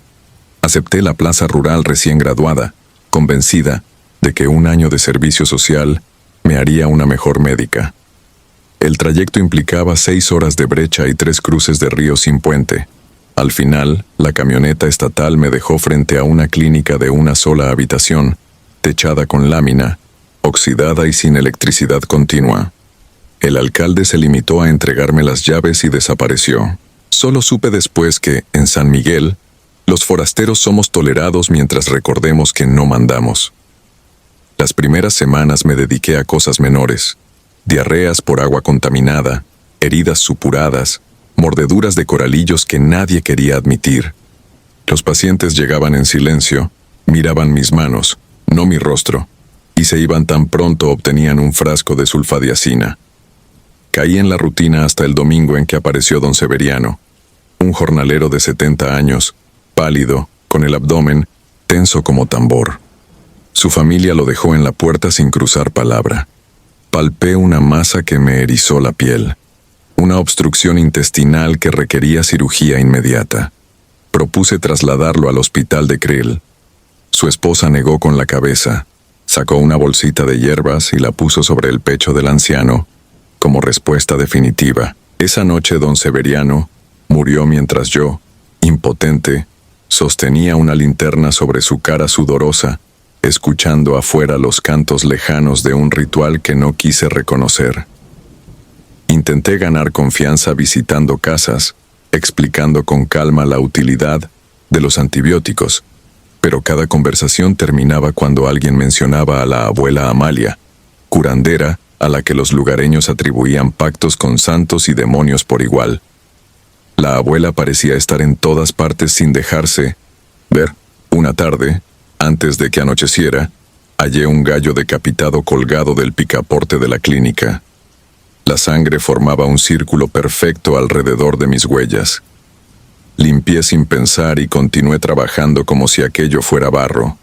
Acepté la plaza rural recién graduada, convencida de que un año de servicio social me haría una mejor médica. El trayecto implicaba 6 horas de brecha y 3 cruces de río sin puente. Al final, la camioneta estatal me dejó frente a una clínica de una sola habitación, techada con lámina, oxidada y sin electricidad continua. El alcalde se limitó a entregarme las llaves y desapareció. Solo supe después que, en San Miguel, los forasteros somos tolerados mientras recordemos que no mandamos. Las primeras semanas me dediqué a cosas menores: diarreas por agua contaminada, heridas supuradas, mordeduras de coralillos que nadie quería admitir. Los pacientes llegaban en silencio, miraban mis manos, no mi rostro, y se iban tan pronto obtenían un frasco de sulfadiazina. Caí en la rutina hasta el domingo en que apareció don Severiano, un jornalero de 70 años, pálido, con el abdomen tenso como tambor. Su familia lo dejó en la puerta sin cruzar palabra. Palpé una masa que me erizó la piel, una obstrucción intestinal que requería cirugía inmediata. Propuse trasladarlo al hospital de Krill. Su esposa negó con la cabeza, sacó una bolsita de hierbas y la puso sobre el pecho del anciano, como respuesta definitiva. Esa noche don Severiano murió mientras yo, impotente, sostenía una linterna sobre su cara sudorosa, escuchando afuera los cantos lejanos de un ritual que no quise reconocer. Intenté ganar confianza visitando casas, explicando con calma la utilidad de los antibióticos, pero cada conversación terminaba cuando alguien mencionaba a la abuela Amalia, curandera a la que los lugareños atribuían pactos con santos y demonios por igual. La abuela parecía estar en todas partes sin dejarse ver. Una tarde, antes de que anocheciera, hallé un gallo decapitado colgado del picaporte de la clínica. La sangre formaba un círculo perfecto alrededor de mis huellas. Limpié sin pensar y continué trabajando como si aquello fuera barro,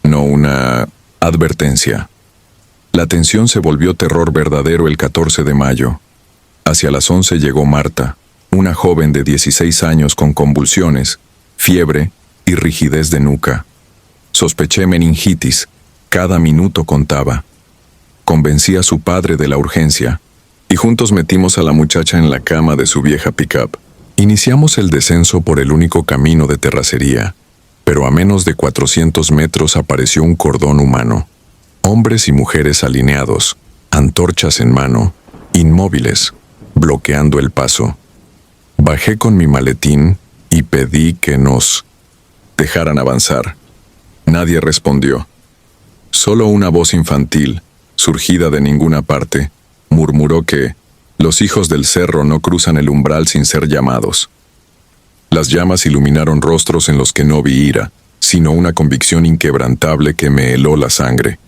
no una advertencia. La tensión se volvió terror verdadero el 14 de mayo. Hacia las 11 llegó Marta, una joven de 16 años con convulsiones, fiebre y rigidez de nuca. Sospeché meningitis, cada minuto contaba. Convencí a su padre de la urgencia, y juntos metimos a la muchacha en la cama de su vieja pick-up. Iniciamos el descenso por el único camino de terracería, pero a menos de 400 metros apareció un cordón humano. Hombres y mujeres alineados, antorchas en mano, inmóviles, bloqueando el paso. Bajé con mi maletín y pedí que nos dejaran avanzar. Nadie respondió. Solo una voz infantil, surgida de ninguna parte, murmuró que los hijos del cerro no cruzan el umbral sin ser llamados. Las llamas iluminaron rostros en los que no vi ira, sino una convicción inquebrantable que me heló la sangre.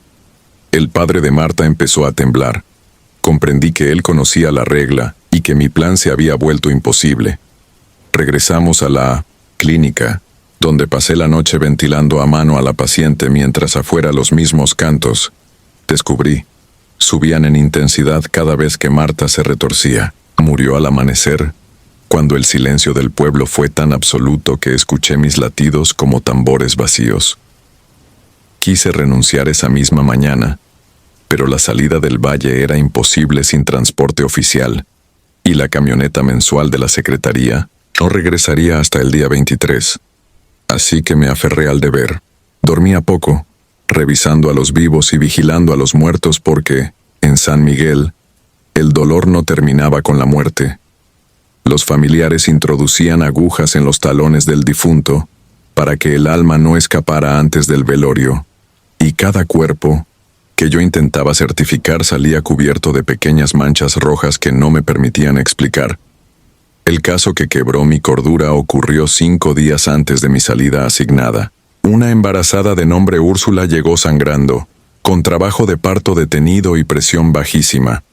El padre de Marta empezó a temblar. Comprendí que él conocía la regla y que mi plan se había vuelto imposible. Regresamos a la clínica, donde pasé la noche ventilando a mano a la paciente mientras afuera los mismos cantos, descubrí, subían en intensidad cada vez que Marta se retorcía. Murió al amanecer, cuando el silencio del pueblo fue tan absoluto que escuché mis latidos como tambores vacíos. Quise renunciar esa misma mañana, pero la salida del valle era imposible sin transporte oficial, y la camioneta mensual de la secretaría no regresaría hasta el día 23. Así que me aferré al deber. Dormía poco, revisando a los vivos y vigilando a los muertos porque, en San Miguel, el dolor no terminaba con la muerte. Los familiares introducían agujas en los talones del difunto para que el alma no escapara antes del velorio, y cada cuerpo que yo intentaba certificar salía cubierto de pequeñas manchas rojas que no me permitían explicar. El caso que quebró mi cordura ocurrió 5 días antes de mi salida asignada. Una embarazada de nombre Úrsula llegó sangrando, con trabajo de parto detenido y presión bajísima.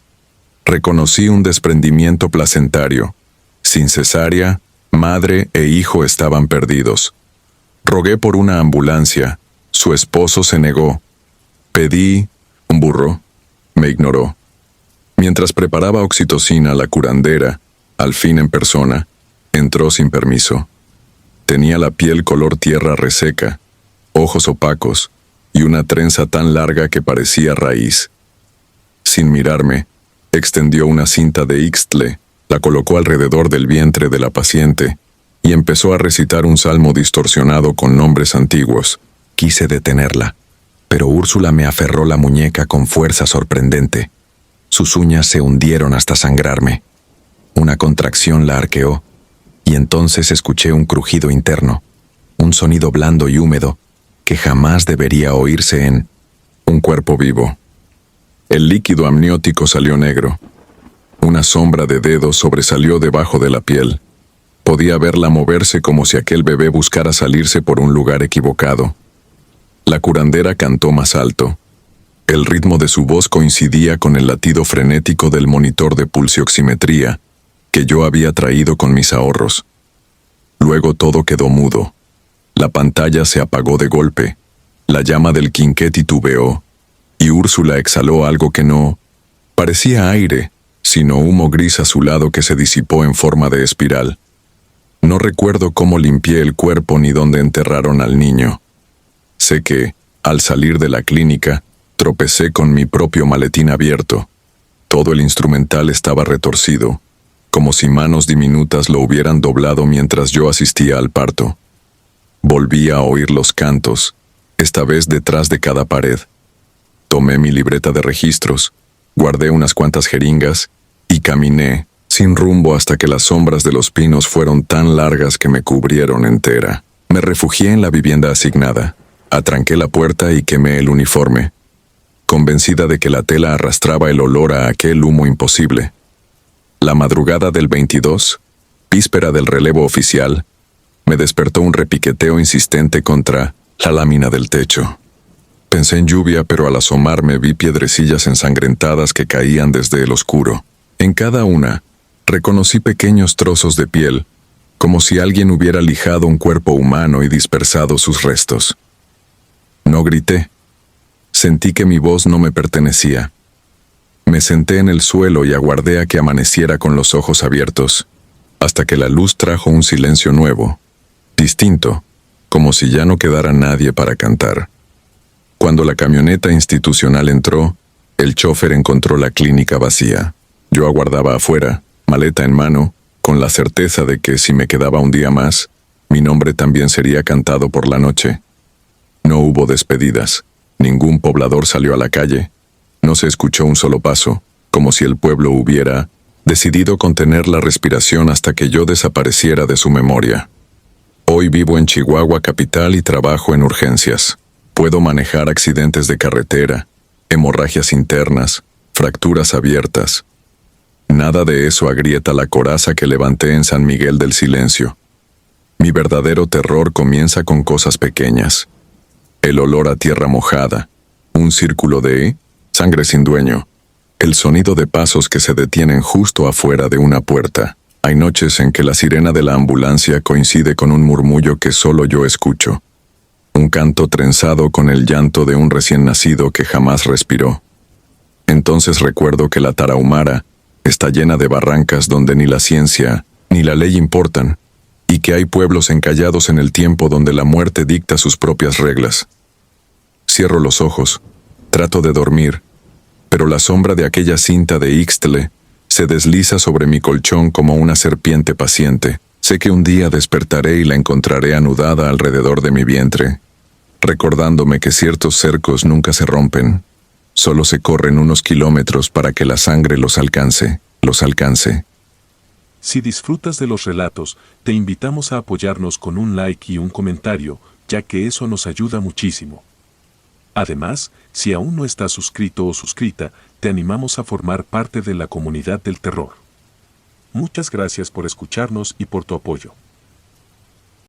Reconocí un desprendimiento placentario. Sin cesárea, madre e hijo estaban perdidos. Rogué por una ambulancia. Su esposo se negó. Pedí un burro. Me ignoró. Mientras preparaba oxitocina, la curandera, al fin en persona, entró sin permiso. Tenía la piel color tierra reseca, ojos opacos y una trenza tan larga que parecía raíz. Sin mirarme, extendió una cinta de Ixtle, la colocó alrededor del vientre de la paciente y empezó a recitar un salmo distorsionado con nombres antiguos. Quise detenerla, pero Úrsula me aferró la muñeca con fuerza sorprendente. Sus uñas se hundieron hasta sangrarme. Una contracción la arqueó, y entonces escuché un crujido interno, un sonido blando y húmedo que jamás debería oírse en un cuerpo vivo. El líquido amniótico salió negro. Una sombra de dedos sobresalió debajo de la piel. Podía verla moverse como si aquel bebé buscara salirse por un lugar equivocado. La curandera cantó más alto. El ritmo de su voz coincidía con el latido frenético del monitor de pulsioximetría que yo había traído con mis ahorros. Luego todo quedó mudo. La pantalla se apagó de golpe. La llama del quinqué titubeó, y Úrsula exhaló algo que no parecía aire, sino humo gris azulado que se disipó en forma de espiral. No recuerdo cómo limpié el cuerpo ni dónde enterraron al niño. Sé que, al salir de la clínica, tropecé con mi propio maletín abierto. Todo el instrumental estaba retorcido, como si manos diminutas lo hubieran doblado mientras yo asistía al parto. Volví a oír los cantos, esta vez detrás de cada pared. Tomé mi libreta de registros, guardé unas cuantas jeringas y caminé, sin rumbo hasta que las sombras de los pinos fueron tan largas que me cubrieron entera. Me refugié en la vivienda asignada, atranqué la puerta y quemé el uniforme, convencida de que la tela arrastraba el olor a aquel humo imposible. La madrugada del 22, víspera del relevo oficial, me despertó un repiqueteo insistente contra la lámina del techo. Pensé en lluvia, pero al asomarme vi piedrecillas ensangrentadas que caían desde el oscuro. En cada una, reconocí pequeños trozos de piel, como si alguien hubiera lijado un cuerpo humano y dispersado sus restos. No grité. Sentí que mi voz no me pertenecía. Me senté en el suelo y aguardé a que amaneciera con los ojos abiertos, hasta que la luz trajo un silencio nuevo, distinto, como si ya no quedara nadie para cantar. Cuando la camioneta institucional entró, el chofer encontró la clínica vacía. Yo aguardaba afuera, maleta en mano, con la certeza de que si me quedaba un día más, mi nombre también sería cantado por la noche. No hubo despedidas, ningún poblador salió a la calle, no se escuchó un solo paso, como si el pueblo hubiera decidido contener la respiración hasta que yo desapareciera de su memoria. Hoy vivo en Chihuahua capital y trabajo en urgencias. Puedo manejar accidentes de carretera, hemorragias internas, fracturas abiertas. Nada de eso agrieta la coraza que levanté en San Miguel del Silencio. Mi verdadero terror comienza con cosas pequeñas. El olor a tierra mojada, un círculo de sangre sin dueño, el sonido de pasos que se detienen justo afuera de una puerta. Hay noches en que la sirena de la ambulancia coincide con un murmullo que solo yo escucho. Un canto trenzado con el llanto de un recién nacido que jamás respiró. Entonces recuerdo que la Tarahumara está llena de barrancas donde ni la ciencia ni la ley importan, y que hay pueblos encallados en el tiempo donde la muerte dicta sus propias reglas. Cierro los ojos, trato de dormir, pero la sombra de aquella cinta de Ixtle se desliza sobre mi colchón como una serpiente paciente. Sé que un día despertaré y la encontraré anudada alrededor de mi vientre, recordándome que ciertos cercos nunca se rompen, solo se corren unos kilómetros para que la sangre los alcance. Si disfrutas de los relatos, te invitamos a apoyarnos con un like y un comentario, ya que eso nos ayuda muchísimo. Además, si aún no estás suscrito o suscrita, te animamos a formar parte de la comunidad del terror. Muchas gracias por escucharnos y por tu apoyo.